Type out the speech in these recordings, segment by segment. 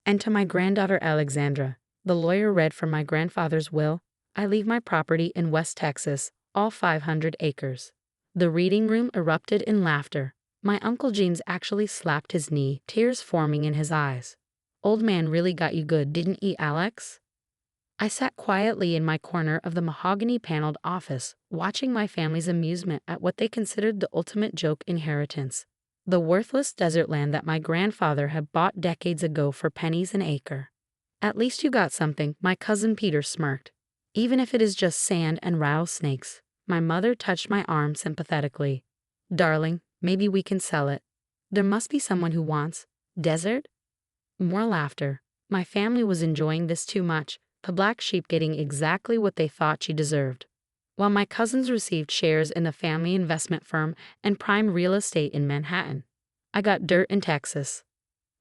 And to my granddaughter Alexandra, the lawyer read from my grandfather's will, I leave my property in West Texas, all 500 acres. The reading room erupted in laughter. My Uncle James actually slapped his knee, tears forming in his eyes. Old man really got you good, didn't he, Alex? I sat quietly in my corner of the mahogany-paneled office, watching my family's amusement at what they considered the ultimate joke inheritance. The worthless desert land that my grandfather had bought decades ago for pennies an acre. At least you got something, my cousin Peter smirked. Even if it is just sand and rattlesnakes. My mother touched my arm sympathetically. Darling, maybe we can sell it. There must be someone who wants. Desert? More laughter. My family was enjoying this too much, the black sheep getting exactly what they thought she deserved. While my cousins received shares in the family investment firm and prime real estate in Manhattan. I got dirt in Texas.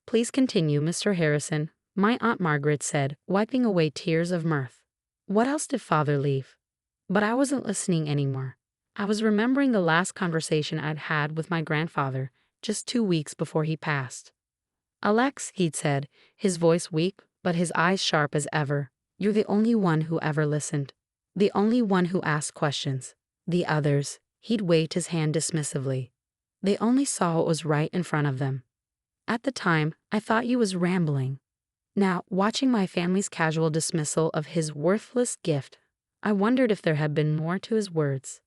Please continue, Mr. Harrison, my Aunt Margaret said, wiping away tears of mirth. What else did Father leave? But I wasn't listening anymore. I was remembering the last conversation I'd had with my grandfather, just 2 weeks before he passed. Alex, he'd said, his voice weak, but his eyes sharp as ever, you're the only one who ever listened. The only one who asked questions. The others, he'd waved his hand dismissively. They only saw what was right in front of them. At the time, I thought you was rambling. Now, watching my family's casual dismissal of his worthless gift, I wondered if there had been more to his words.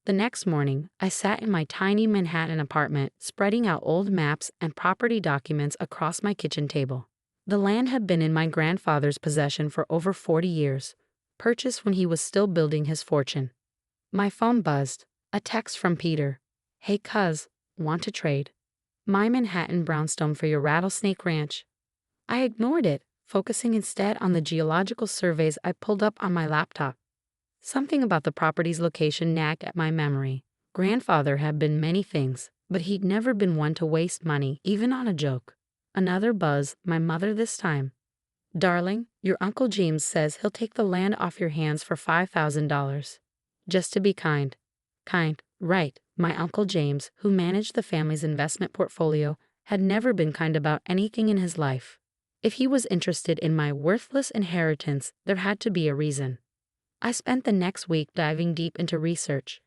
The next morning, I sat in my tiny Manhattan apartment, spreading out old maps and property documents across my kitchen table. The land had been in my grandfather's possession for over 40 years, purchased when he was still building his fortune. My phone buzzed, a text from Peter. Hey cuz, want to trade? My Manhattan brownstone for your rattlesnake ranch. I ignored it, focusing instead on the geological surveys I pulled up on my laptop. Something about the property's location nagged at my memory. Grandfather had been many things, but he'd never been one to waste money, even on a joke. Another buzz, my mother this time. Darling, your Uncle James says he'll take the land off your hands for $5,000. Just to be kind. Kind, right, my Uncle James, who managed the family's investment portfolio, had never been kind about anything in his life. If he was interested in my worthless inheritance, there had to be a reason. I spent the next week diving deep into research.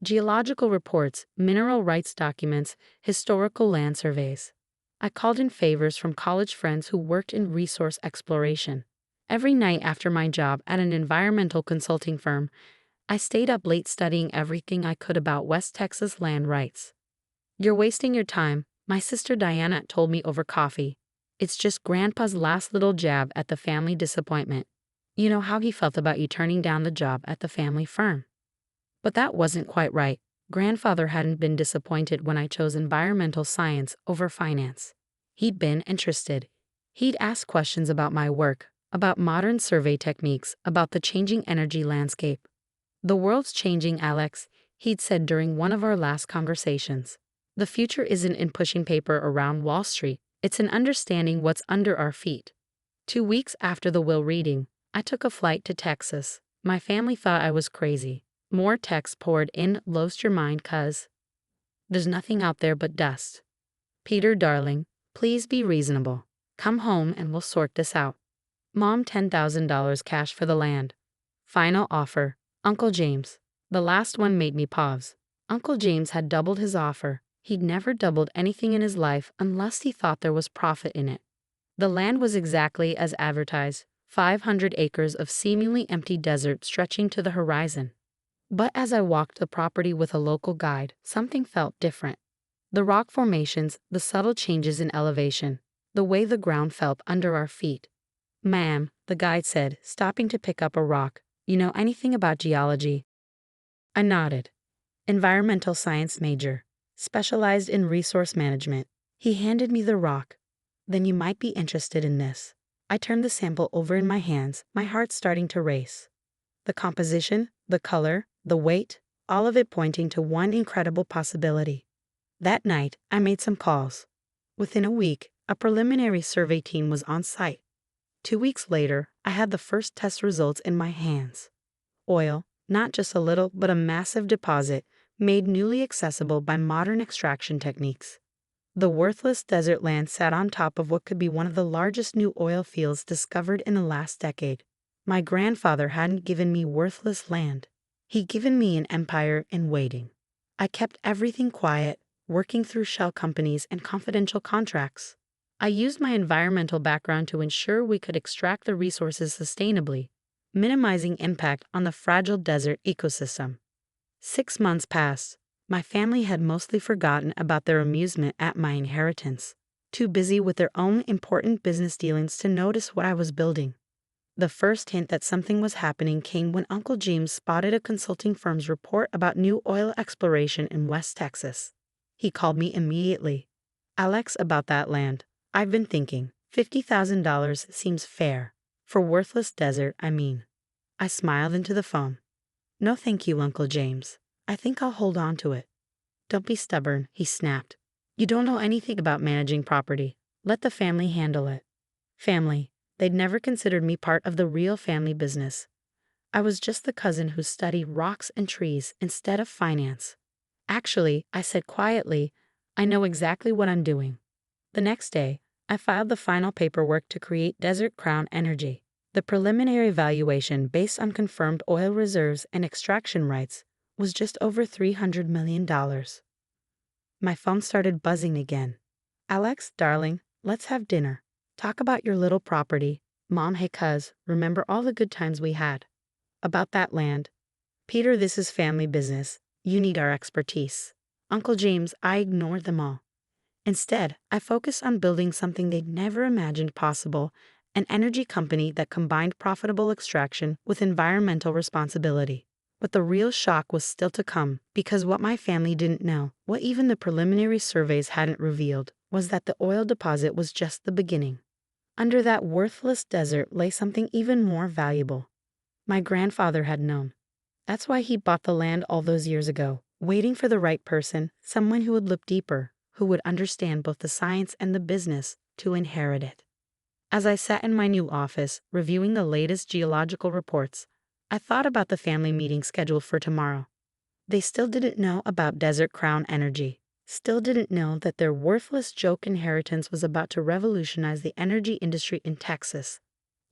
Geological reports, mineral rights documents, historical land surveys. I called in favors from college friends who worked in resource exploration. Every night after my job at an environmental consulting firm, I stayed up late studying everything I could about West Texas land rights. You're wasting your time, my sister Diana told me over coffee. It's just Grandpa's last little jab at the family disappointment. You know how he felt about you turning down the job at the family firm. But that wasn't quite right. Grandfather hadn't been disappointed when I chose environmental science over finance. He'd been interested. He'd asked questions about my work, about modern survey techniques, about the changing energy landscape. The world's changing, Alex, he'd said during one of our last conversations. The future isn't in pushing paper around Wall Street, it's in understanding what's under our feet. 2 weeks after the will reading, I took a flight to Texas. My family thought I was crazy. More texts poured in, lost your mind cuz. There's nothing out there but dust. Peter, darling, please be reasonable. Come home and we'll sort this out. Mom, $10,000 cash for the land. Final offer, Uncle James. The last one made me pause. Uncle James had doubled his offer. He'd never doubled anything in his life unless he thought there was profit in it. The land was exactly as advertised. 500 acres of seemingly empty desert stretching to the horizon. But as I walked the property with a local guide, something felt different. The rock formations, the subtle changes in elevation, the way the ground felt under our feet. Ma'am, the guide said, stopping to pick up a rock, you know anything about geology? I nodded. Environmental science major, specialized in resource management. He handed me the rock. Then you might be interested in this. I turned the sample over in my hands, my heart starting to race. The composition, the color, the weight, all of it pointing to one incredible possibility. That night, I made some calls. Within a week, a preliminary survey team was on site. 2 weeks later, I had the first test results in my hands. Oil, not just a little, but a massive deposit, made newly accessible by modern extraction techniques. The worthless desert land sat on top of what could be one of the largest new oil fields discovered in the last decade. My grandfather hadn't given me worthless land. He'd given me an empire in waiting. I kept everything quiet, working through shell companies and confidential contracts. I used my environmental background to ensure we could extract the resources sustainably, minimizing impact on the fragile desert ecosystem. 6 months passed. My family had mostly forgotten about their amusement at my inheritance, too busy with their own important business dealings to notice what I was building. The first hint that something was happening came when Uncle James spotted a consulting firm's report about new oil exploration in West Texas. He called me immediately. "Alex, about that land. I've been thinking, $50,000 seems fair. For worthless desert, I mean." I smiled into the phone. "No thank you, Uncle James. I think I'll hold on to it." "Don't be stubborn," he snapped. "You don't know anything about managing property. Let the family handle it." Family. They'd never considered me part of the real family business. I was just the cousin who studied rocks and trees instead of finance. "Actually," I said quietly, "I know exactly what I'm doing." The next day, I filed the final paperwork to create Desert Crown Energy. The preliminary valuation, based on confirmed oil reserves and extraction rights, was just over $300 million. My phone started buzzing again. "Alex, darling, let's have dinner. Talk about your little property. Mom, hey cuz, remember all the good times we had. About that land. Peter, this is family business. You need our expertise." Uncle James, I ignored them all. Instead, I focused on building something they'd never imagined possible, an energy company that combined profitable extraction with environmental responsibility. But the real shock was still to come, because what my family didn't know, what even the preliminary surveys hadn't revealed, was that the oil deposit was just the beginning. Under that worthless desert lay something even more valuable. My grandfather had known. That's why he bought the land all those years ago, waiting for the right person, someone who would look deeper, who would understand both the science and the business, to inherit it. As I sat in my new office, reviewing the latest geological reports, I thought about the family meeting scheduled for tomorrow. They still didn't know about Desert Crown Energy, still didn't know that their worthless joke inheritance was about to revolutionize the energy industry in Texas.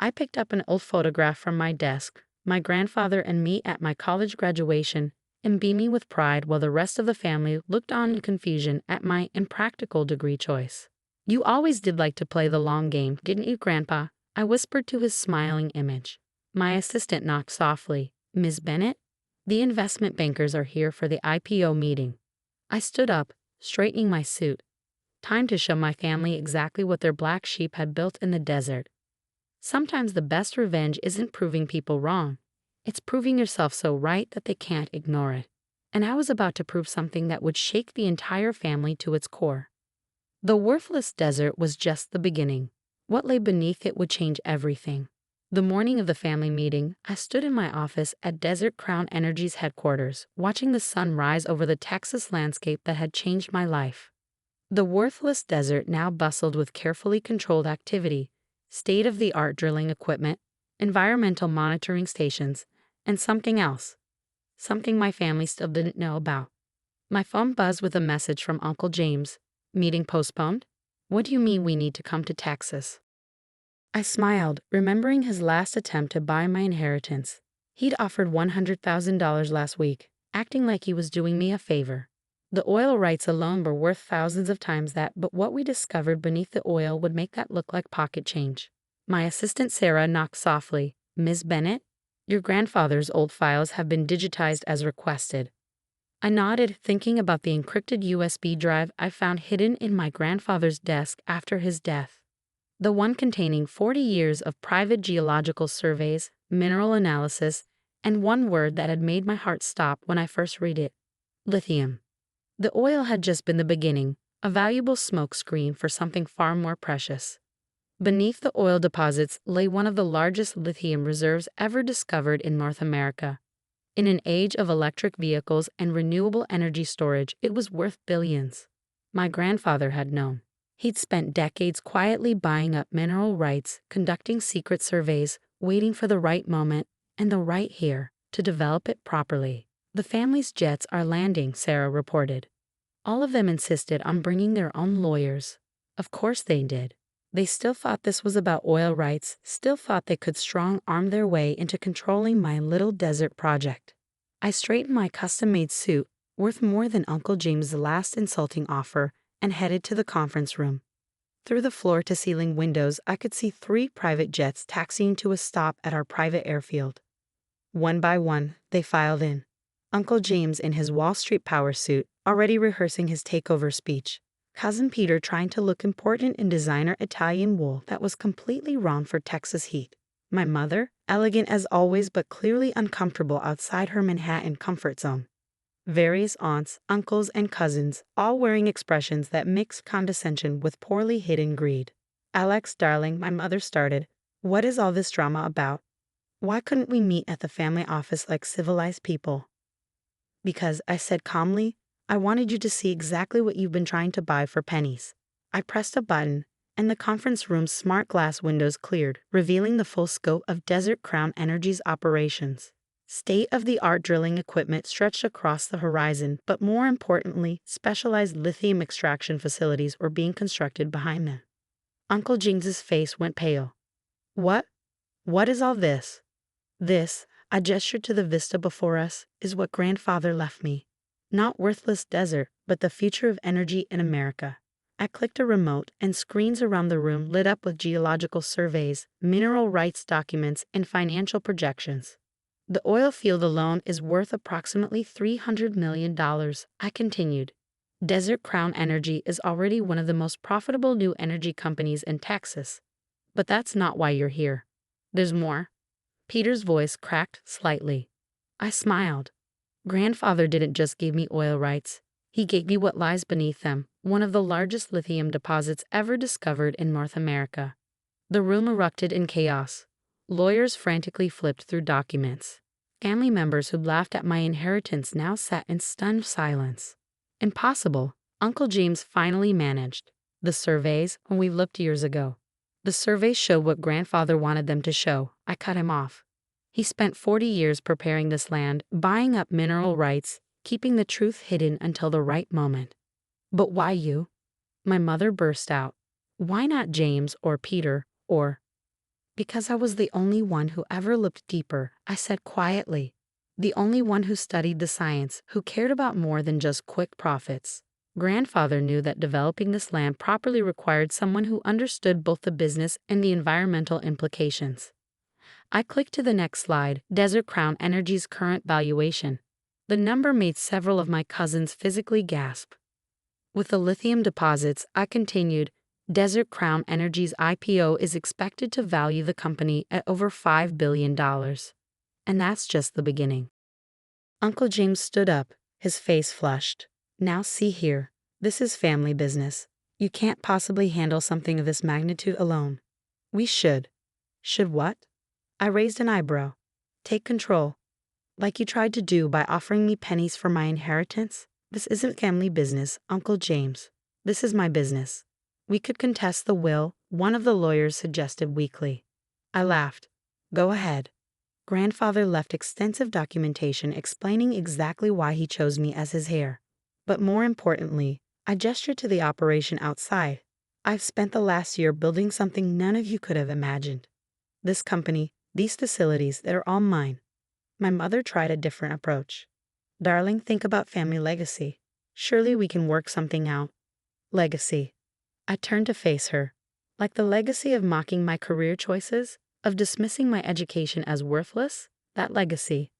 I picked up an old photograph from my desk, my grandfather and me at my college graduation, and beaming with pride while the rest of the family looked on in confusion at my impractical degree choice. "You always did like to play the long game, didn't you, Grandpa?" I whispered to his smiling image. My assistant knocked softly. "Ms. Bennett? The investment bankers are here for the IPO meeting." I stood up, straightening my suit. Time to show my family exactly what their black sheep had built in the desert. Sometimes the best revenge isn't proving people wrong. It's proving yourself so right that they can't ignore it. And I was about to prove something that would shake the entire family to its core. The worthless desert was just the beginning. What lay beneath it would change everything. The morning of the family meeting, I stood in my office at Desert Crown Energy's headquarters, watching the sun rise over the Texas landscape that had changed my life. The worthless desert now bustled with carefully controlled activity, state-of-the-art drilling equipment, environmental monitoring stations, and something else. Something my family still didn't know about. My phone buzzed with a message from Uncle James. "Meeting postponed? What do you mean we need to come to Texas?" I smiled, remembering his last attempt to buy my inheritance. He'd offered $100,000 last week, acting like he was doing me a favor. The oil rights alone were worth thousands of times that, but what we discovered beneath the oil would make that look like pocket change. My assistant Sarah knocked softly. "Ms. Bennett, your grandfather's old files have been digitized as requested." I nodded, thinking about the encrypted USB drive I found hidden in my grandfather's desk after his death. The one containing 40 years of private geological surveys, mineral analysis, and one word that had made my heart stop when I first read it: lithium. The oil had just been the beginning, a valuable smokescreen for something far more precious. Beneath the oil deposits lay one of the largest lithium reserves ever discovered in North America. In an age of electric vehicles and renewable energy storage, it was worth billions. My grandfather had known. He'd spent decades quietly buying up mineral rights, conducting secret surveys, waiting for the right moment, and the right here, to develop it properly. "The family's jets are landing," Sarah reported. All of them insisted on bringing their own lawyers. Of course they did. They still thought this was about oil rights, still thought they could strong-arm their way into controlling my little desert project. I straightened my custom-made suit, worth more than Uncle James' last insulting offer, and headed to the conference room. Through the floor-to-ceiling windows, I could see 3 private jets taxiing to a stop at our private airfield. One by one, they filed in. Uncle James in his Wall Street power suit, already rehearsing his takeover speech. Cousin Peter trying to look important in designer Italian wool that was completely wrong for Texas heat. My mother, elegant as always but clearly uncomfortable outside her Manhattan comfort zone. Various aunts, uncles, and cousins, all wearing expressions that mixed condescension with poorly hidden greed. "Alex, darling," my mother started, "what is all this drama about? Why couldn't we meet at the family office like civilized people?" "Because," I said calmly, "I wanted you to see exactly what you've been trying to buy for pennies." I pressed a button, and the conference room's smart glass windows cleared, revealing the full scope of Desert Crown Energy's operations. State-of-the-art drilling equipment stretched across the horizon, but more importantly, specialized lithium extraction facilities were being constructed behind them. Uncle James's face went pale. "What? What is all this?" "This," I gestured to the vista before us, "is what grandfather left me. Not worthless desert, but the future of energy in America." I clicked a remote, and screens around the room lit up with geological surveys, mineral rights documents, and financial projections. "The oil field alone is worth approximately $300 million, I continued. "Desert Crown Energy is already one of the most profitable new energy companies in Texas. But that's not why you're here. There's more." Peter's voice cracked slightly. I smiled. "Grandfather didn't just give me oil rights. He gave me what lies beneath them, one of the largest lithium deposits ever discovered in North America." The room erupted in chaos. Lawyers frantically flipped through documents. Family members who'd laughed at my inheritance now sat in stunned silence. "Impossible," Uncle James finally managed. "The surveys, when we looked years ago. The surveys showed what grandfather wanted them to show." I cut him off. "He spent 40 years preparing this land, buying up mineral rights, keeping the truth hidden until the right moment." "But why you?" My mother burst out. "Why not James or Peter or—" "Because I was the only one who ever looked deeper," I said quietly. "The only one who studied the science, who cared about more than just quick profits. Grandfather knew that developing this land properly required someone who understood both the business and the environmental implications." I clicked to the next slide, Desert Crown Energy's current valuation. The number made several of my cousins physically gasp. "With the lithium deposits," I continued, "Desert Crown Energy's IPO is expected to value the company at over $5 billion. And that's just the beginning." Uncle James stood up, his face flushed. "Now see here, this is family business. You can't possibly handle something of this magnitude alone. We should." "Should what?" I raised an eyebrow. "Take control. Like you tried to do by offering me pennies for my inheritance. This isn't family business, Uncle James. This is my business." "We could contest the will," one of the lawyers suggested weakly. I laughed. "Go ahead." Grandfather left extensive documentation explaining exactly why he chose me as his heir. But more importantly, I gestured to the operation outside. "I've spent the last year building something none of you could have imagined. This company, these facilities, they're all mine." My mother tried a different approach. "Darling, think about family legacy. Surely we can work something out." "Legacy." I turned to face her. "Like the legacy of mocking my career choices, of dismissing my education as worthless? That legacy."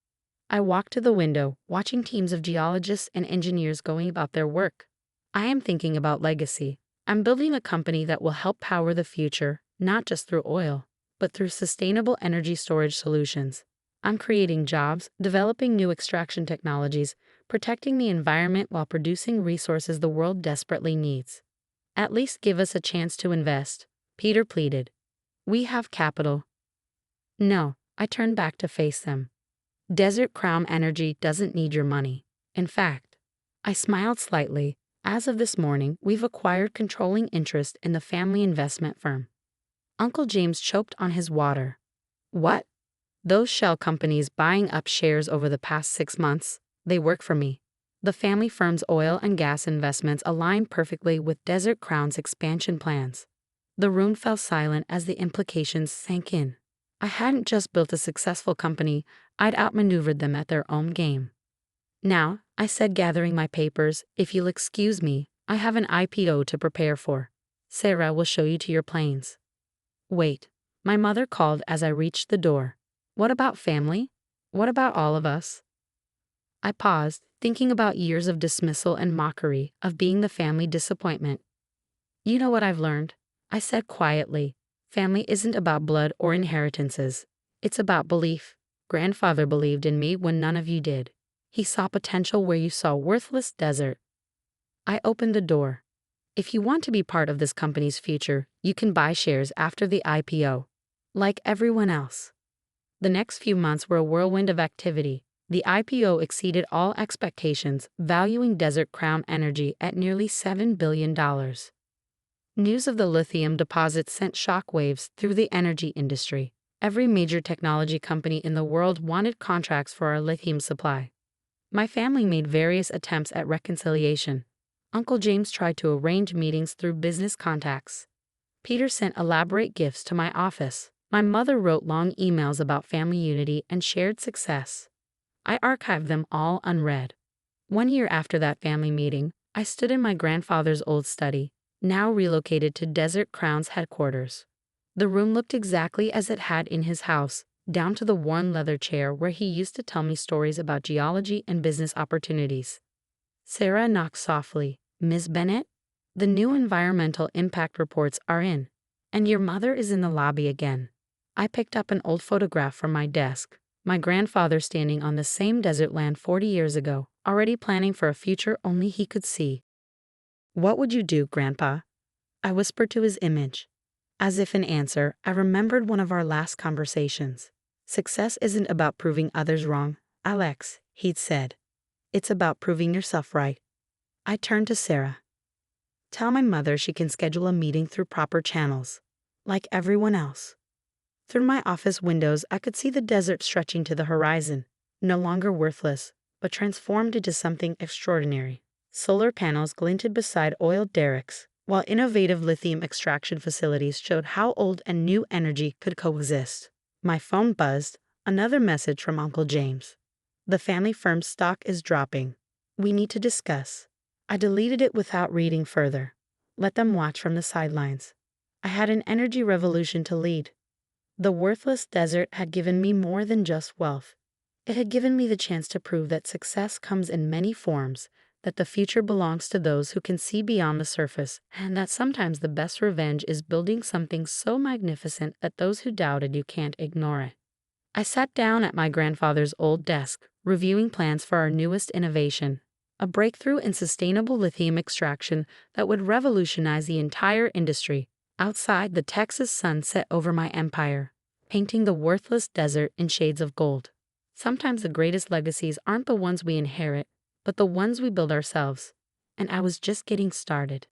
I walked to the window, watching teams of geologists and engineers going about their work. "I am thinking about legacy. I'm building a company that will help power the future, not just through oil, but through sustainable energy storage solutions. I'm creating jobs, developing new extraction technologies, protecting the environment while producing resources the world desperately needs. At least give us a chance to invest," Peter pleaded. "We have capital." "No," I turned back to face them. "Desert Crown Energy doesn't need your money. In fact," I smiled slightly, "as of this morning, we've acquired controlling interest in the family investment firm." Uncle James choked on his water. "What?" "Those shell companies buying up shares over the past 6 months, they work for me. The family firm's oil and gas investments aligned perfectly with Desert Crown's expansion plans. The room fell silent as the implications sank in. I hadn't just built a successful company, I'd outmaneuvered them at their own game. Now, I said, gathering my papers, if you'll excuse me, I have an IPO to prepare for. Sarah will show you to your planes. Wait, my mother called as I reached the door. What about family? What about all of us? I paused, thinking about years of dismissal and mockery, of being the family disappointment. You know what I've learned? I said quietly. Family isn't about blood or inheritances. It's about belief. Grandfather believed in me when none of you did. He saw potential where you saw worthless desert. I opened the door. If you want to be part of this company's future, you can buy shares after the IPO. Like everyone else. The next few months were a whirlwind of activity. The IPO exceeded all expectations, valuing Desert Crown Energy at nearly $7 billion. News of the lithium deposit sent shockwaves through the energy industry. Every major technology company in the world wanted contracts for our lithium supply. My family made various attempts at reconciliation. Uncle James tried to arrange meetings through business contacts. Peter sent elaborate gifts to my office. My mother wrote long emails about family unity and shared success. I archived them all unread. 1 year after that family meeting, I stood in my grandfather's old study, now relocated to Desert Crown's headquarters. The room looked exactly as it had in his house, down to the worn leather chair where he used to tell me stories about geology and business opportunities. Sarah knocked softly. Miss Bennett? The new environmental impact reports are in. And your mother is in the lobby again. I picked up an old photograph from my desk. My grandfather standing on the same desert land 40 years ago, already planning for a future only he could see. What would you do, Grandpa? I whispered to his image. As if in answer, I remembered one of our last conversations. Success isn't about proving others wrong, Alex, he'd said. It's about proving yourself right. I turned to Sarah. Tell my mother she can schedule a meeting through proper channels, like everyone else. Through my office windows, I could see the desert stretching to the horizon, no longer worthless, but transformed into something extraordinary. Solar panels glinted beside oil derricks, while innovative lithium extraction facilities showed how old and new energy could coexist. My phone buzzed, another message from Uncle James. The family firm's stock is dropping. We need to discuss. I deleted it without reading further. Let them watch from the sidelines. I had an energy revolution to lead. The worthless desert had given me more than just wealth. It had given me the chance to prove that success comes in many forms, that the future belongs to those who can see beyond the surface, and that sometimes the best revenge is building something so magnificent that those who doubted you can't ignore it. I sat down at my grandfather's old desk, reviewing plans for our newest innovation, a breakthrough in sustainable lithium extraction that would revolutionize the entire industry. Outside, the Texas sun set over my empire, painting the worthless desert in shades of gold. Sometimes the greatest legacies aren't the ones we inherit, but the ones we build ourselves. And I was just getting started.